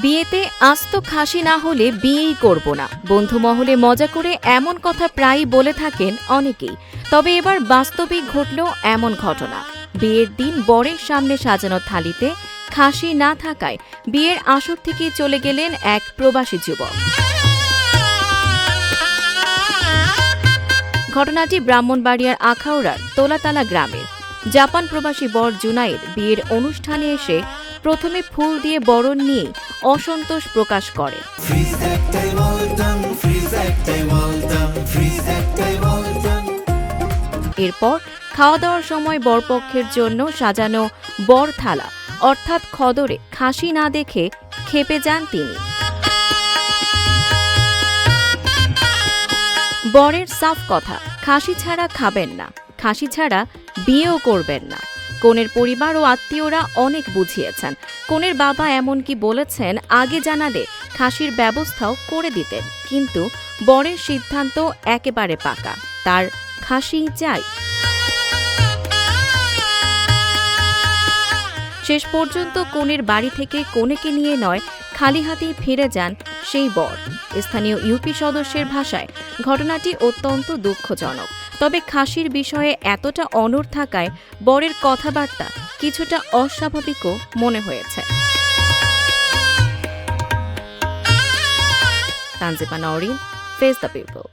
বিয়েতে আস্ত খাসি না হলে বিয়েই করব না, বন্ধু মহলে মজা করে এমন কথা প্রায়ই বলে থাকেন অনেকেই। তবে এবার বাস্তবিক ঘটল এমন ঘটনা। বিয়ের দিন বরের সামনে সাজানো থালিতে খাসি না থাকায় বিয়ের আসর থেকেই চলে গেলেন এক প্রবাসী যুবক। ঘটনাটি ব্রাহ্মণবাড়িয়ার আখাউড়ার তোলাতালা গ্রামের। জাপান প্রবাসী বর জুনায়েদ বিয়ের অনুষ্ঠানে এসে প্রথমে ফুল দিয়ে বরণ নিয়ে অসন্তোষ প্রকাশ করে। এরপর খাওয়া দাওয়ার সময় বরপক্ষের জন্য সাজানো বর থালা অর্থাৎ খদরে খাসি না দেখে ক্ষেপে যান তিনি। বরের সাফ কথা, খাসি ছাড়া খাবেন না, খাসি ছাড়া বিয়েও করবেন না। কনের পরিবার ও আত্মীয়রা অনেক বুঝিয়েছেন। কনের বাবা এমনকি বলেছেন আগে জানালে খাসির ব্যবস্থাও করে দিতেন, কিন্তু বরের সিদ্ধান্ত একেবারে পাকা, তার খাসি চাই। শেষ পর্যন্ত কনের বাড়ি থেকে কনেকে নিয়ে নয়, খালি হাতেই ফিরে যান সেই বর। স্থানীয় ইউপি সদস্যের ভাষায় ঘটনাটি অত্যন্ত দুঃখজনক। তবে খাসির বিষয়ে এতটা অনড় থাকায় বরের কথাবার্তা কিছুটা অস্বাভাবিকও মনে হয়েছে। Tanjima Nowrin, face the people.